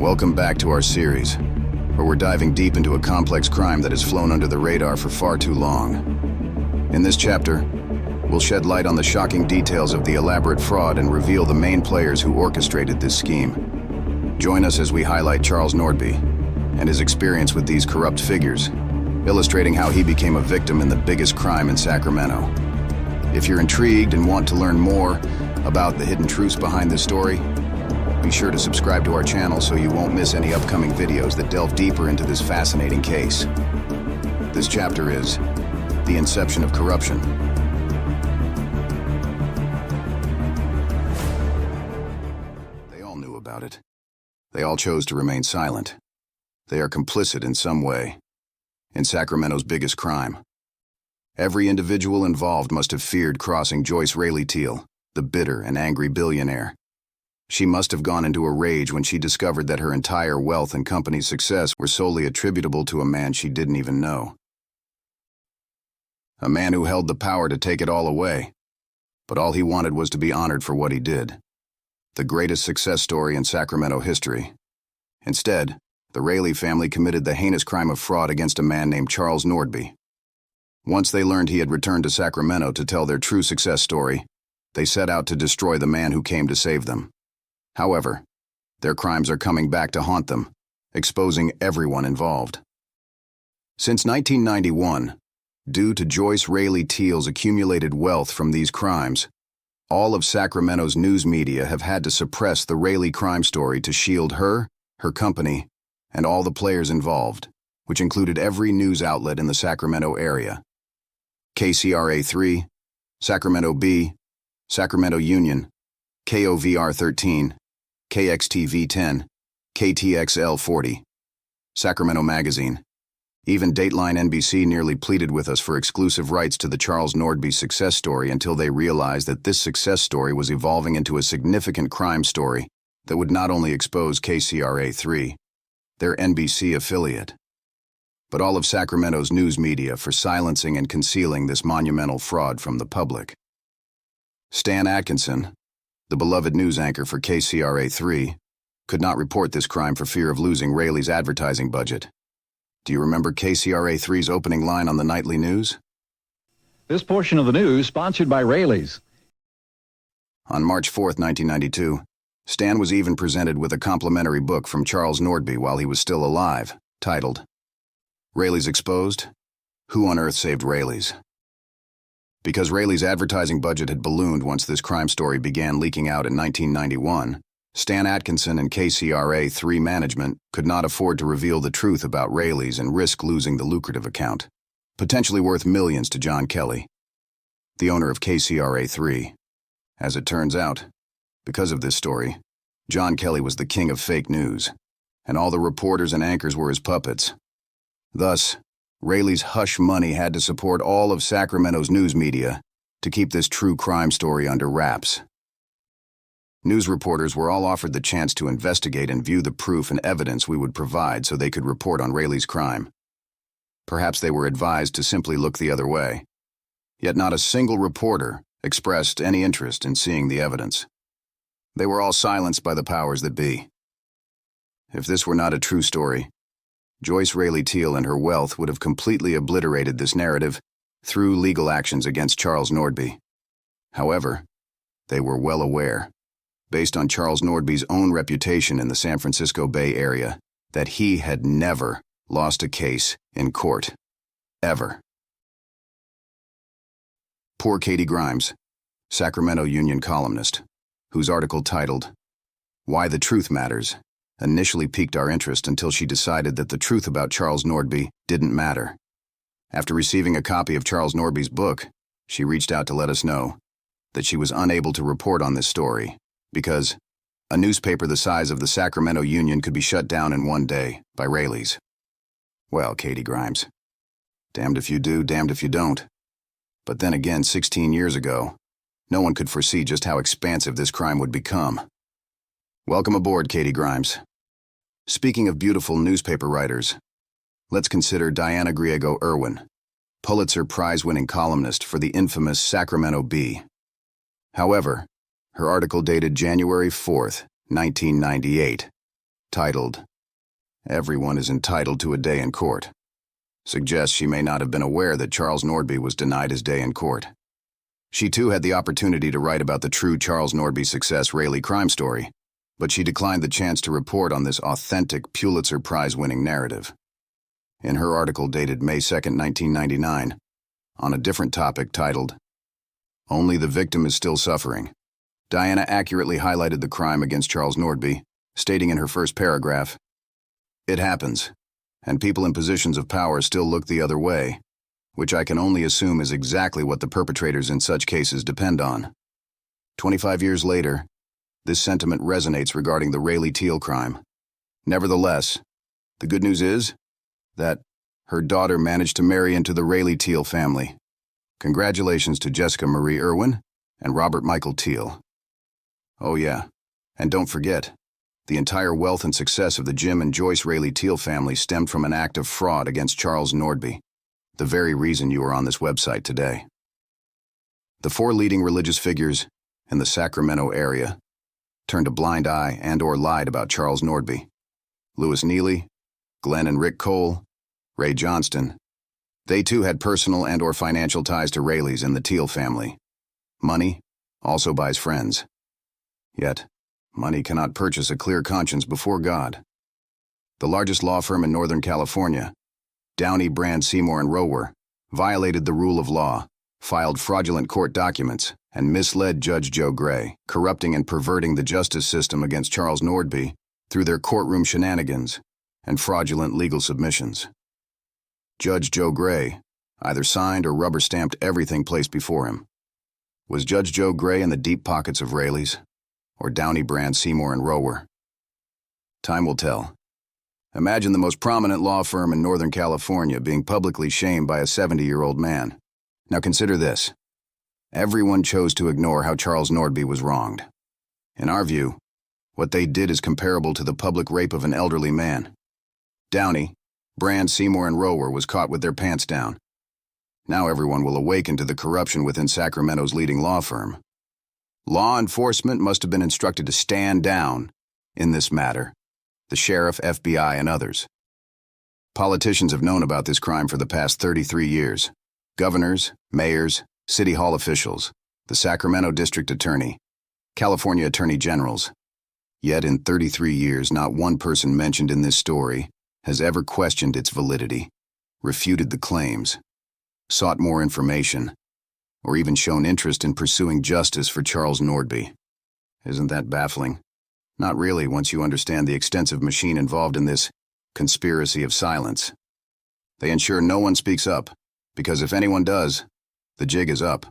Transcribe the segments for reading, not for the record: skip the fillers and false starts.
Welcome back to our series, where we're diving deep into a complex crime that has flown under the radar for far too long. In this chapter, we'll shed light on the shocking details of the elaborate fraud and reveal the main players who orchestrated this scheme. Join us as we highlight Charles Nordby and his experience with these corrupt figures, illustrating how he became a victim in the biggest crime in Sacramento. If you're intrigued and want to learn more about the hidden truths behind this story, be sure to subscribe to our channel so you won't miss any upcoming videos that delve deeper into this fascinating case. This chapter is the inception of corruption. They all knew about it. They all chose to remain silent. They are complicit in some way in Sacramento's biggest crime. Every individual involved must have feared crossing Joyce Rayleigh Teal, the bitter and angry billionaire. She must have gone into a rage when she discovered that her entire wealth and company's success were solely attributable to a man she didn't even know. A man who held the power to take it all away, but all he wanted was to be honored for what he did. The greatest success story in Sacramento history. Instead, the Rayleigh family committed the heinous crime of fraud against a man named Charles Nordby. Once they learned he had returned to Sacramento to tell their true success story, they set out to destroy the man who came to save them. However, their crimes are coming back to haunt them, exposing everyone involved. Since 1991, due to Joyce Rayleigh Teal's accumulated wealth from these crimes, all of Sacramento's news media have had to suppress the Rayleigh crime story to shield her, her company, and all the players involved, which included every news outlet in the Sacramento area. KCRA3, Sacramento Bee, Sacramento Union, KOVR 13, KXTV 10, KTXL 40, Sacramento Magazine. Even Dateline NBC nearly pleaded with us for exclusive rights to the Charles Nordby success story until they realized that this success story was evolving into a significant crime story that would not only expose KCRA3, their NBC affiliate, but all of Sacramento's news media for silencing and concealing this monumental fraud from the public. Stan Atkinson, the beloved news anchor for KCRA3, could not report this crime for fear of losing Rayleigh's advertising budget. Do you remember KCRA3's opening line on the nightly news? This portion of the news sponsored by Rayleigh's. On March 4, 1992, Stan was even presented with a complimentary book from Charles Nordby while he was still alive, titled, Rayleigh's Exposed? Who on Earth Saved Rayleigh's? Because Rayleigh's advertising budget had ballooned once this crime story began leaking out in 1991, Stan Atkinson and KCRA3 management could not afford to reveal the truth about Rayleigh's and risk losing the lucrative account, potentially worth millions to John Kelly, the owner of KCRA3. As it turns out, because of this story, John Kelly was the king of fake news, and all the reporters and anchors were his puppets. Thus, Rayleigh's hush money had to support all of Sacramento's news media to keep this true crime story under wraps. News reporters were all offered the chance to investigate and view the proof and evidence we would provide so they could report on Rayleigh's crime. Perhaps they were advised to simply look the other way. Yet not a single reporter expressed any interest in seeing the evidence. They were all silenced by the powers that be. If this were not a true story, Joyce Rayleigh Teal and her wealth would have completely obliterated this narrative through legal actions against Charles Nordby. However, they were well aware, based on Charles Nordby's own reputation in the San Francisco Bay Area, that he had never lost a case in court. Ever. Poor Katie Grimes, Sacramento Union columnist, whose article titled, Why the Truth Matters, initially piqued our interest until she decided that the truth about Charles Nordby didn't matter. After receiving a copy of Charles Nordby's book, she reached out to let us know that she was unable to report on this story because a newspaper the size of the Sacramento Union could be shut down in one day by Rayleigh's. Well, Katie Grimes, damned if you do, damned if you don't. But then again, 16 years ago, no one could foresee just how expansive this crime would become. Welcome aboard, Katie Grimes. Speaking of beautiful newspaper writers, let's consider Diana Griego Irwin, Pulitzer Prize-winning columnist for the infamous Sacramento Bee. However, her article dated January 4th, 1998, titled, "Everyone is entitled to a day in court," suggests she may not have been aware that Charles Nordby was denied his day in court. She too had the opportunity to write about the true Charles Nordby success Rayleigh crime story, but she declined the chance to report on this authentic Pulitzer Prize-winning narrative. In her article dated May 2, 1999, on a different topic titled, "Only the Victim is Still Suffering," Diana accurately highlighted the crime against Charles Nordby, stating in her first paragraph, "It happens, and people in positions of power still look the other way, which I can only assume is exactly what the perpetrators in such cases depend on." 25 years later, this sentiment resonates regarding the Rayleigh Teal crime. Nevertheless, the good news is that her daughter managed to marry into the Rayleigh Teal family. Congratulations to Jessica Marie Irwin and Robert Michael Teal. Oh yeah, and don't forget, the entire wealth and success of the Jim and Joyce Rayleigh Teal family stemmed from an act of fraud against Charles Nordby, the very reason you are on this website today. The 4 leading religious figures in the Sacramento area turned a blind eye and/or lied about Charles Nordby. Louis Neely, Glenn and Rick Cole, Ray Johnston. They too had personal and/or financial ties to Rayleighs and the Teal family. Money also buys friends. Yet, money cannot purchase a clear conscience before God. The largest law firm in Northern California, Downey, Brand, Seymour, and Rower, violated the rule of law, filed fraudulent court documents, and misled Judge Joe Gray, corrupting and perverting the justice system against Charles Nordby through their courtroom shenanigans and fraudulent legal submissions. Judge Joe Gray either signed or rubber-stamped everything placed before him. Was Judge Joe Gray in the deep pockets of Rayleigh's, or Downey, Brand, Seymour, and Rower? Time will tell. Imagine the most prominent law firm in Northern California being publicly shamed by a 70-year-old man. Now consider this. Everyone chose to ignore how Charles Nordby was wronged. In our view, what they did is comparable to the public rape of an elderly man. Downey, Brand, Seymour, and Rower was caught with their pants down. Now everyone will awaken to the corruption within Sacramento's leading law firm. Law enforcement must have been instructed to stand down in this matter, the sheriff, FBI, and others. Politicians have known about this crime for the past 33 years. Governors, mayors, city hall officials, the Sacramento district attorney, California attorney generals. Yet in 33 years, not one person mentioned in this story has ever questioned its validity, refuted the claims, sought more information, or even shown interest in pursuing justice for Charles Nordby. Isn't that baffling? Not really once you understand the extensive machine involved in this conspiracy of silence. They ensure no one speaks up, because if anyone does, the jig is up.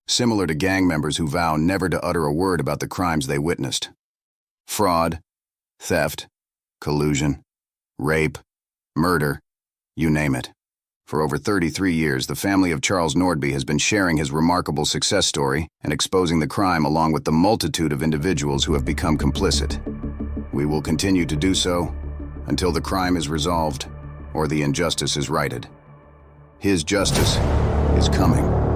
Similar to gang members who vow never to utter a word about the crimes they witnessed. Fraud, theft, collusion, rape, murder, you name it. For over 33 years, the family of Charles Nordby has been sharing his remarkable success story and exposing the crime along with the multitude of individuals who have become complicit. We will continue to do so until the crime is resolved or the injustice is righted. His justice is coming.